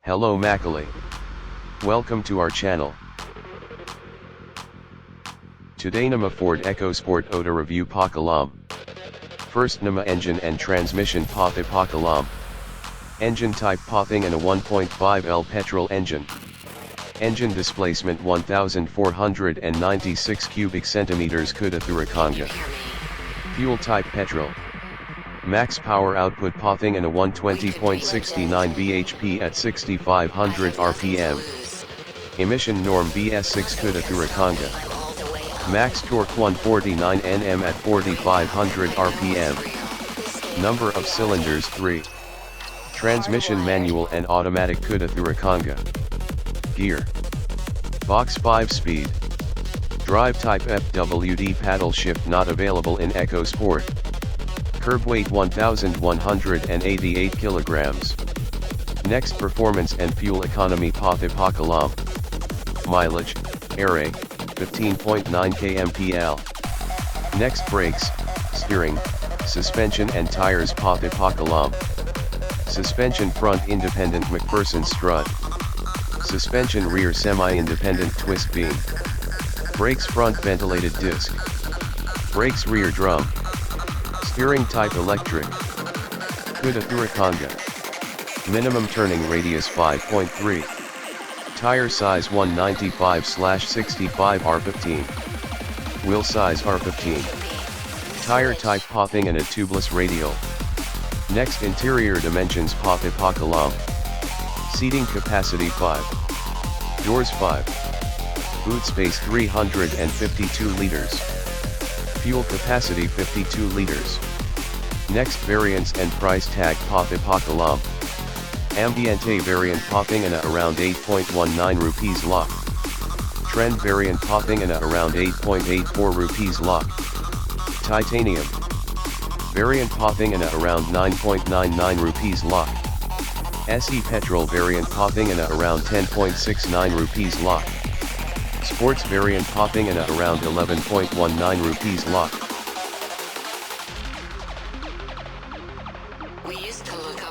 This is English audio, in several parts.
Hello Macaulay. Welcome to our channel. Today Nama Ford EcoSport Auto Review Pakalam. First Nama engine and transmission Pathe Pakalam. Engine type Pathing and a 1.5L petrol engine. Engine displacement 1496 cubic centimeters Kuda Thurakanga. Fuel type petrol. Max power output Pathing and a 120.69 bhp at 6500 rpm. Emission norm BS6 Kuda Thurakanga. Max torque 149 Nm at 4500 rpm. Number of cylinders 3. Transmission manual and automatic Kuda Thurakanga. Gear. Box 5 speed. Drive type FWD paddle shift not available in EcoSport. Curb weight 1188 kilograms. Next performance and fuel economy Pathe Pakalam. Mileage, Array, 15.9 kmpl. Next brakes, steering, suspension and tires Pathe Pakalam. Suspension front independent McPherson strut. Suspension rear semi-independent twist beam. Brakes front ventilated disc. Brakes rear drum. Steering type electric. Kuda Thurakanga. Minimum turning radius 5.3. Tire size 195/65 R15. Wheel size R15. Tire type Pathing and a tubeless radial. Next interior dimensions Pathe Pakalam. Seating capacity 5. Doors 5. Boot space 352 liters. Fuel capacity 52 liters. Next variants and price tag Pathe Pakalam. Ambiente variant Pathing and around 8.19 rupees lakh. Trend variant Pathing and around 8.84 rupees lakh. Titanium variant Pathing and around 9.99 rupees lakh. SE petrol variant Pathing and around 10.69 rupees lakh. Sports variant Pathing and around 11.19 rupees lakh.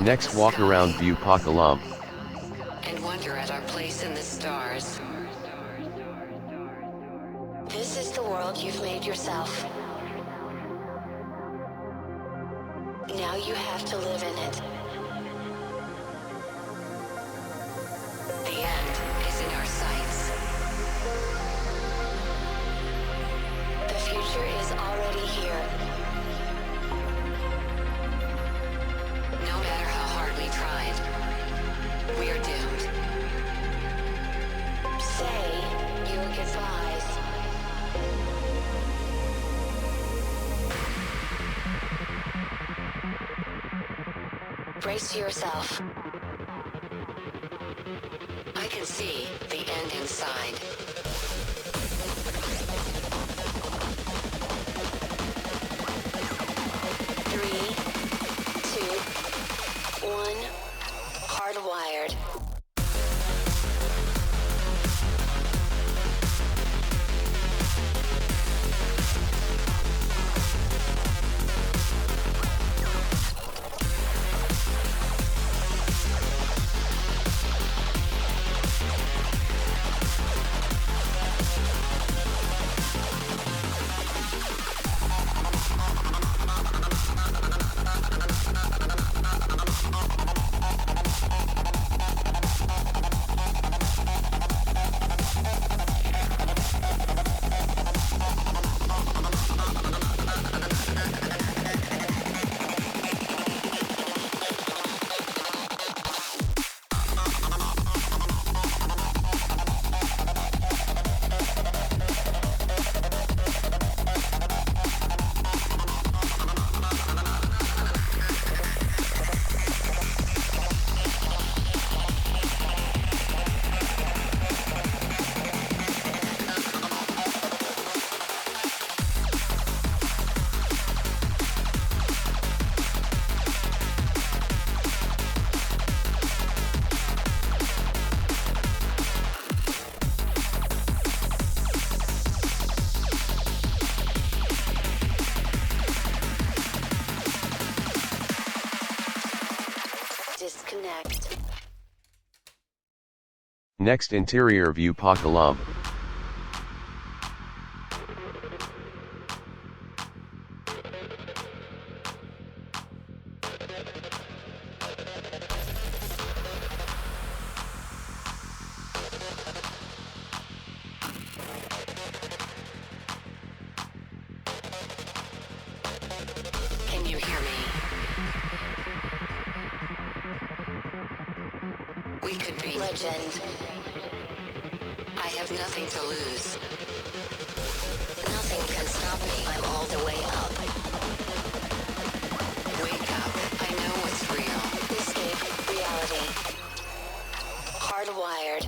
Next walk around view Pakalam. And wonder at our place in the stars. This is the world you've made yourself. Now you have to live in it. The end is in our sights. The future is already here. No matter how hard we tried, we are doomed. Say your goodbyes. Brace yourself. I can see the end inside. Three, two, one, hardwired. Next interior view pa column. Can you hear me? We could be legend. I have nothing to lose. Nothing can stop me. I'm all the way up. Wake up. I know what's real. Escape reality. Hardwired.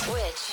Switch.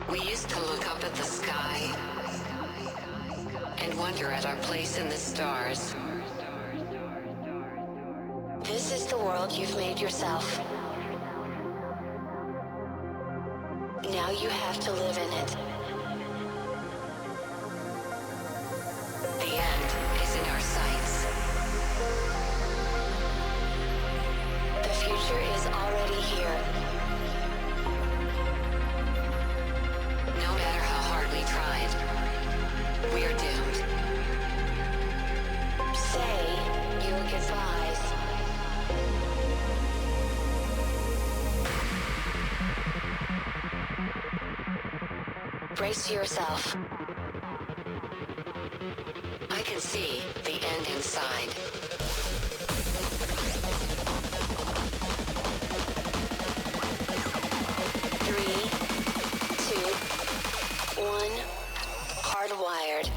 We used to look up at the sky and wonder at our place in the stars. This is the world you've made yourself. Now you have to live in it. The end is in our sights. The future is already here. No matter how hard we tried, we're doomed. Say your goodbyes. Brace yourself. I can see the end inside. Three, two, one. Hardwired.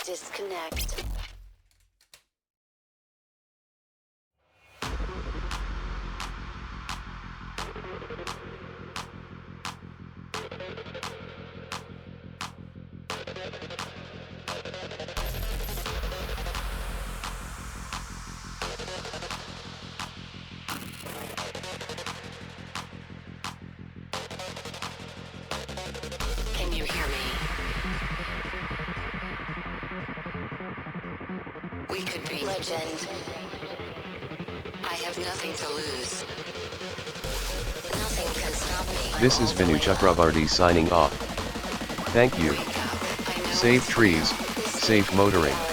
Disconnect. you hear me? We could be legend. I have nothing to lose. Nothing can stop me. I'm This is all the Vinu way up. Chakravarti signing off. Thank you. Wake up. I know Save it's trees, real. safe motoring.